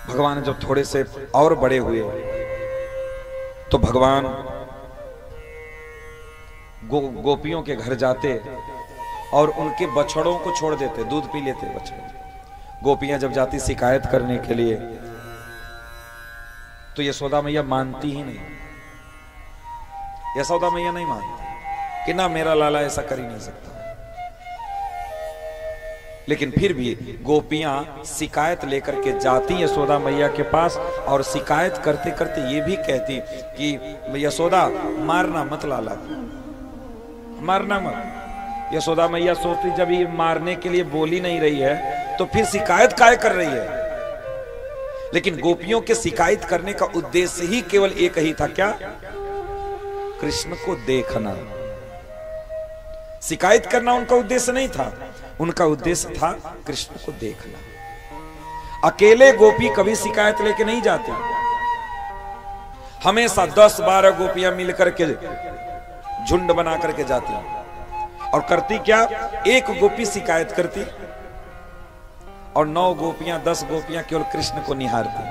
भगवान जब थोड़े से और बड़े हुए तो भगवान गोपियों के घर जाते और उनके बछड़ों को छोड़ देते, दूध पी लेते बछड़े। गोपियां जब जाती शिकायत करने के लिए तो यशोदा मैया मानती ही नहीं। यशोदा मैया नहीं मानती कि ना, मेरा लाला ऐसा कर ही नहीं सकता। लेकिन फिर भी गोपियां शिकायत लेकर के जाती यशोदा मैया के पास और शिकायत करते करते ये भी कहती कि यशोदा मारना मत लाला, मारना मत। यशोदा मैया सोचती जब ये मारने के लिए बोली नहीं रही है तो फिर शिकायत काहे कर रही है। लेकिन गोपियों के शिकायत करने का उद्देश्य ही केवल एक ही था, क्या? कृष्ण को देखना। शिकायत करना उनका उद्देश्य नहीं था, उनका उद्देश्य था कृष्ण को देखना। अकेले गोपी कभी शिकायत लेके नहीं जाती, हमेशा 10-12 गोपियां मिलकर के झुंड बना करके जाती और करती क्या, एक गोपी शिकायत करती और 9 गोपियां 10 गोपियां केवल कृष्ण को निहारती।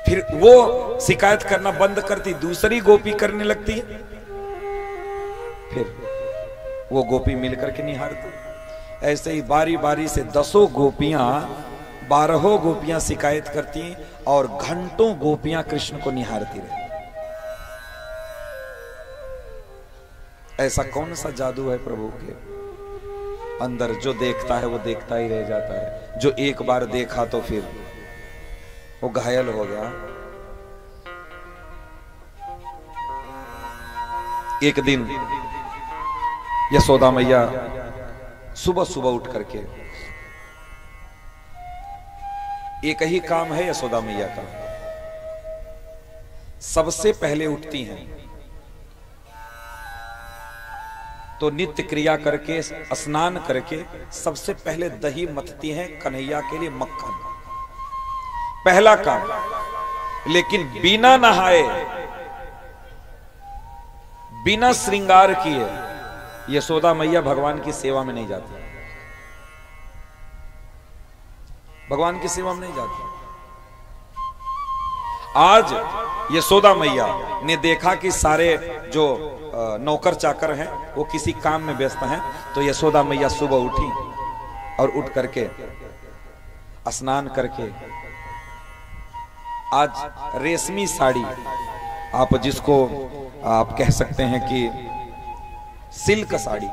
फिर वो शिकायत करना बंद करती, दूसरी गोपी करने लगती, फिर वो गोपी मिलकर के निहारती। ऐसे ही बारी बारी से 10 गोपियां 12 गोपियां शिकायत करती और घंटों गोपियां कृष्ण को निहारती रही। ऐसा कौन सा जादू है प्रभु के अंदर, जो देखता है वो देखता ही रह जाता है। जो एक बार देखा तो फिर वो घायल हो गया। एक दिन यशोदा मैया सुबह सुबह उठ करके, एक ही काम है यशोदा मैया का, सबसे पहले उठती हैं तो नित्य क्रिया करके स्नान करके सबसे पहले दही मथती हैं कन्हैया के लिए, मक्खन, पहला काम। लेकिन बिना नहाए बिना श्रृंगार किए यशोदा मैया भगवान की सेवा में नहीं जाती, भगवान की सेवा में नहीं जाती। आज यशोदा मैया ने देखा कि सारे जो नौकर चाकर हैं वो किसी काम में व्यस्त हैं, तो यशोदा मैया सुबह उठी और उठ करके स्नान करके आज रेशमी साड़ी, आप जिसको आप कह सकते हैं कि सिल्क साड़ी,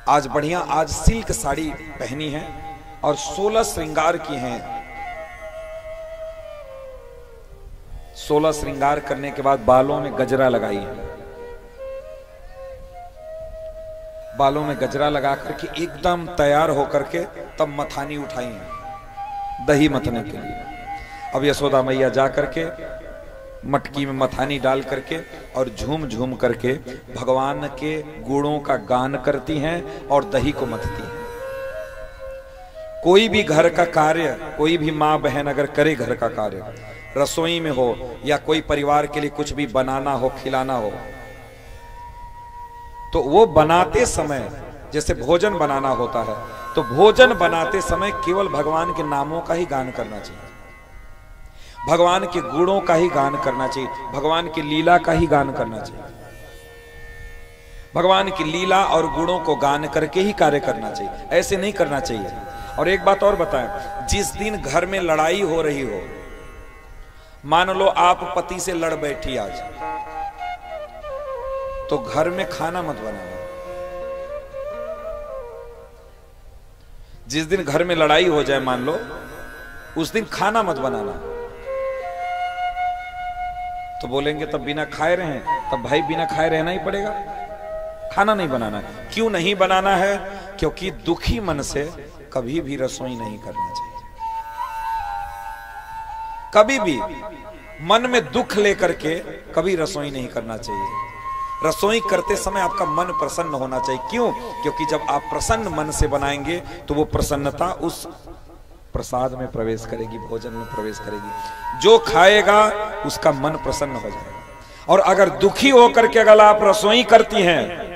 आज बढ़िया आज सिल्क साड़ी पहनी है और 16 श्रृंगार की हैं। 16 श्रृंगार करने के बाद बालों में गजरा लगाई है, बालों में गजरा लगा करके एकदम तैयार होकर के तब मथानी उठाई है दही मथने के लिए। अब यशोदा मैया जा करके मटकी में मथानी डाल करके और झूम झूम करके भगवान के गुणों का गान करती हैं और दही को मथती हैं। कोई भी घर का कार्य, कोई भी माँ बहन अगर करे घर का कार्य, रसोई में हो या कोई परिवार के लिए कुछ भी बनाना हो, खिलाना हो, तो वो बनाते समय जैसे भोजन बनाना होता है तो भोजन बनाते समय केवल भगवान के नामों का ही गान करना चाहिए, भगवान के गुणों का ही गान करना चाहिए, भगवान की लीला का ही गान करना चाहिए। भगवान की लीला और गुणों को गान करके ही कार्य करना चाहिए, ऐसे नहीं करना चाहिए। और एक बात और बताएं, जिस दिन घर में लड़ाई हो रही हो, मान लो आप पति से लड़ बैठी आज, तो घर में खाना मत बनाना। जिस दिन घर में लड़ाई हो जाए मान लो, उस दिन खाना मत बनाना। तो बोलेंगे तब बिना खाए रहें, तब भाई बिना खाए रहना ही पड़ेगा, खाना नहीं बनाना। क्यों नहीं बनाना है? क्योंकि दुखी मन से कभी भी रसोई नहीं करना चाहिए। कभी भी मन में दुख लेकर के कभी रसोई नहीं करना चाहिए। रसोई करते समय आपका मन प्रसन्न होना चाहिए। क्यों? क्योंकि जब आप प्रसन्न मन से बनाएंगे तो वो प्रसन्नता उस प्रसाद में प्रवेश करेगी, भोजन में प्रवेश करेगी। जो खाएगा उसका मन प्रसन्न हो जाएगा। और अगर दुखी होकर के अगर आप रसोई करती हैं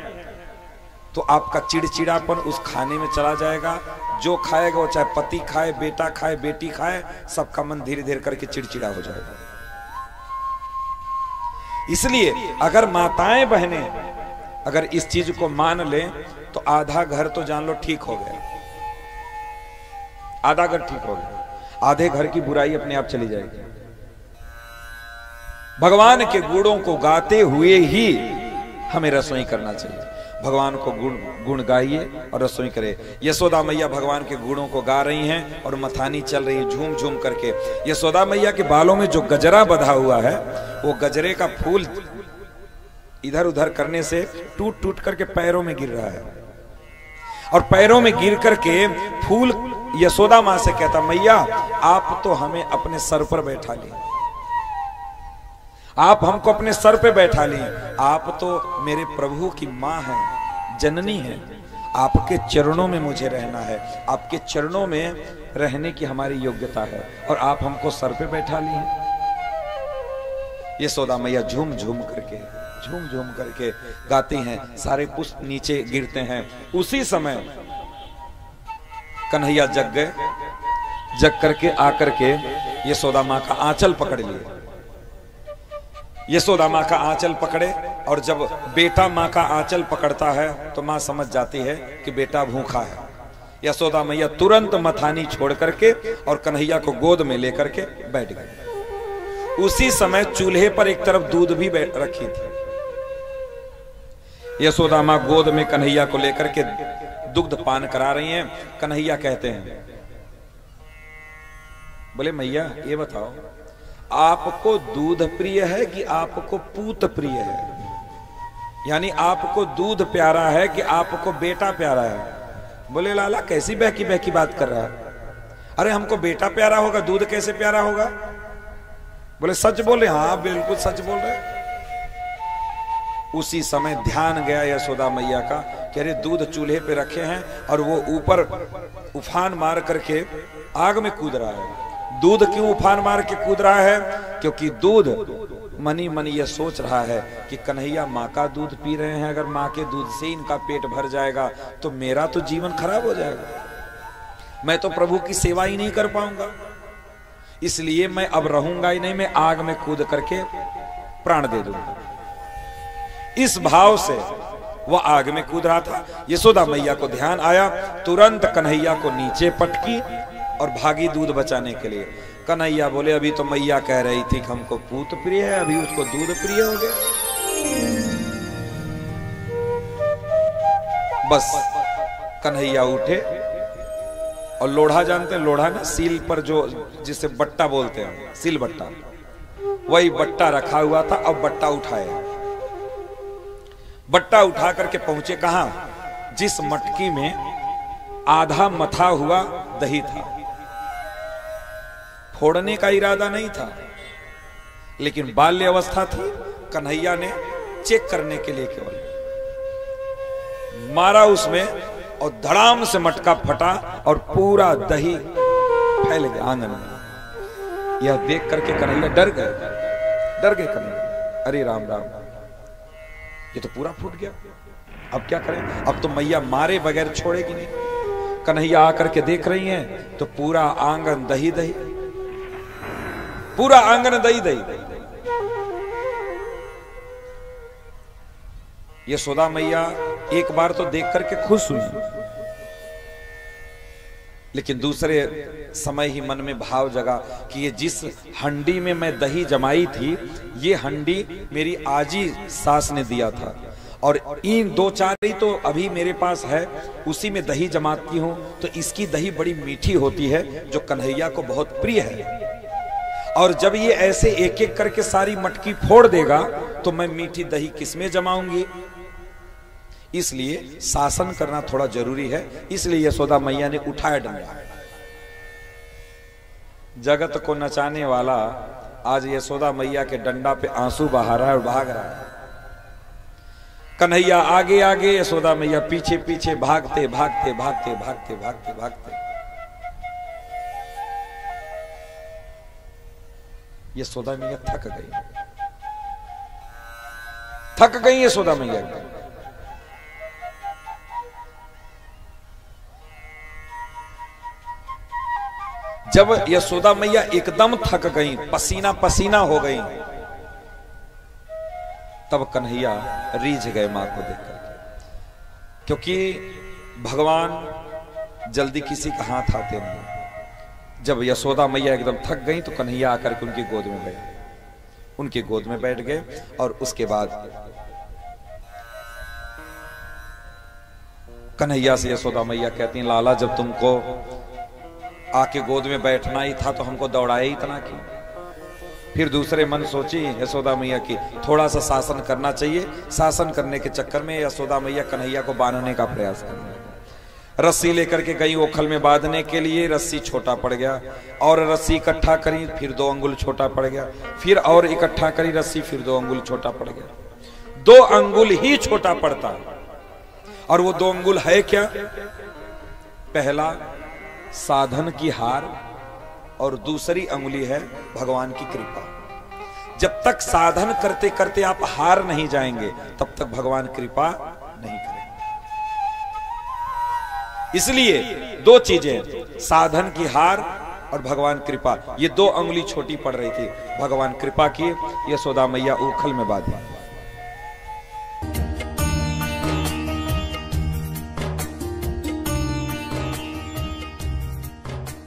तो आपका चिड़चिड़ापन उस खाने में चला जाएगा। जो खाएगा वो चाहे पति खाए, बेटा खाए, बेटी खाए, सबका मन धीरे धीरे करके चिड़चिड़ा हो जाएगा। इसलिए अगर माताएं बहनें अगर इस चीज को मान लें तो आधा घर तो जान लो ठीक हो गया, आधा घर ठीक हो गया, आधे घर की बुराई अपने आप चली जाएगी। भगवान के गुणों को गाते हुए ही हमें रसोई करना चाहिए। भगवान को गुण गाइए और रसोई करे। यशोदा मैया भगवान के गुणों को गा रही हैं और मथानी चल रही है झूम झूम करके। यशोदा मैया के बालों में जो गजरा बंधा हुआ है वो गजरे का फूल इधर उधर करने से टूट टूट करके पैरों में गिर रहा है, और पैरों में गिर करके फूल यशोदा मां से कहता, मैया आप तो हमें अपने सर पर बैठा लिए, आप हमको अपने सर पे बैठा लिए, आप तो मेरे प्रभु की मां हैं, जननी हैं, आपके चरणों में मुझे रहना है, आपके चरणों में रहने की हमारी योग्यता है, और आप हमको सर पे बैठा लिए। यशोदा मैया झूम झूम करके गाती हैं, सारे पुष्प नीचे गिरते हैं। उसी समय कन्हैया जग गए, जग करके आकर के यशोदा मां का आंचल पकड़ लिए। यशोदा मां का आंचल पकड़े, और जब बेटा मां का आंचल पकड़ता है तो मां समझ जाती है कि बेटा भूखा है। यशोदा मैया तुरंत मथानी छोड़ करके और कन्हैया को गोद में लेकर के बैठ गए। उसी समय चूल्हे पर एक तरफ दूध भी रखी थी। यशोदा मां गोद में कन्हैया को लेकर के दुग्ध पान करा रही हैं। कन्हैया कहते हैं, बोले मैया ये बताओ, आपको दूध प्रिय है कि आपको पूत प्रिय है? यानी आपको दूध प्यारा है कि आपको बेटा प्यारा है? बोले लाला कैसी बहकी बहकी बात कर रहा है, अरे हमको बेटा प्यारा होगा, दूध कैसे प्यारा होगा? बोले सच बोल रहे? हाँ बिल्कुल सच बोल रहे। उसी समय ध्यान गया यशोदा मैया का कि अरे दूध चूल्हे पे रखे हैं और वो ऊपर उफान मार करके आग में कूद रहा है। दूध क्यों उफान मार के कूद रहा है? क्योंकि दूध मनी मनी ये सोच रहा है कि कन्हैया माँ का दूध पी रहे हैं, अगर माँ के दूध से इनका पेट भर जाएगा तो मेरा तो जीवन खराब हो जाएगा, मैं तो प्रभु की सेवा ही नहीं कर पाऊंगा, इसलिए मैं अब रहूंगा ही नहीं, मैं आग में कूद करके प्राण दे दूंगा। इस भाव से वह आग में कूद रहा था। यशोदा मैया को ध्यान आया, तुरंत कन्हैया को नीचे पटकी और भागी दूध बचाने के लिए। कन्हैया बोले अभी तो मैया कह रही थी कि हमको पूत प्रिय है, अभी उसको दूध प्रिय हो गया। बस कन्हैया उठे और लोढ़ा, जानते हैं लोढ़ा ना, सील पर जो जिसे बट्टा बोलते हैं, सील बट्टा, वही बट्टा रखा हुआ था। अब बट्टा उठाया, बट्टा उठा करके पहुंचे कहां? जिस मटकी में आधा मथा हुआ दही था। फोड़ने का इरादा नहीं था, लेकिन बाल्य अवस्था थी। कन्हैया ने चेक करने के लिए केवल मारा उसमें और धड़ाम से मटका फटा और पूरा दही फैल गया आंगन में। यह देख करके कन्हैया डर गए कन्हैया, अरे राम राम, ये तो पूरा फूट गया, अब क्या करें? अब तो मैया मारे बगैर छोड़ेगी नहीं। कन्हैया आकर के देख रही हैं तो पूरा आंगन दही दही, पूरा आंगन दही दही। यशोदा मैया एक बार तो देख करके खुश हुई, लेकिन दूसरे समय ही मन में भाव जगा कि ये जिस हंडी में मैं दही जमाई थी, ये हंडी मेरी आजी सास ने दिया था, और इन दो चार ही तो अभी मेरे पास है, उसी में दही जमाती हूं, तो इसकी दही बड़ी मीठी होती है जो कन्हैया को बहुत प्रिय है। और जब ये ऐसे एक एक करके सारी मटकी फोड़ देगा तो मैं मीठी दही किसमें जमाऊंगी? इसलिए शासन करना थोड़ा जरूरी है। इसलिए यशोदा मैया ने उठाया डंडा। जगत को नचाने वाला आज यशोदा मैया के डंडा पे आंसू बहा रहा है और भाग रहा है। कन्हैया आगे आगे, यशोदा मैया पीछे पीछे, भागते भागते भागते भागते भागते भागते। यशोदा मैया थक गई यशोदा मैया। जब यशोदा मैया एकदम थक गई, पसीना पसीना हो गई, तब कन्हैया रीझ गए मां को देखकर, क्योंकि भगवान जल्दी किसी का हाथ आते नहीं। जब यशोदा मैया एकदम थक गई तो कन्हैया आकर के उनकी गोद में बैठ गए, उनकी गोद में बैठ गए। और उसके बाद कन्हैया से यशोदा मैया कहती हैं, लाला जब तुमको आके गोद में बैठना ही था तो हमको दौड़ाया इतना क्यों? फिर दूसरे मन सोची यशोदा मैया की, थोड़ा सा शासन करना चाहिए। शासन करने के चक्कर में यशोदा मैया कन्हैया को बांधने का प्रयास करने लगी। रस्सी लेकर के गई ओखल में बांधने के लिए, रस्सी छोटा पड़ गया, और रस्सी इकट्ठा करी, फिर 2 अंगुल छोटा पड़ गया, फिर और इकट्ठा करी रस्सी, फिर 2 अंगुल छोटा पड़ गया। 2 अंगुल ही छोटा पड़ता, और वो 2 अंगुल है क्या? पहला साधन की हार, और दूसरी अंगुली है भगवान की कृपा। जब तक साधन करते करते आप हार नहीं जाएंगे, तब तक भगवान कृपा नहीं करेंगे। इसलिए 2 चीजें, साधन की हार और भगवान कृपा, ये 2 अंगुली छोटी पड़ रही थी। भगवान कृपा की, यशोदा मैया उखल में बांधी।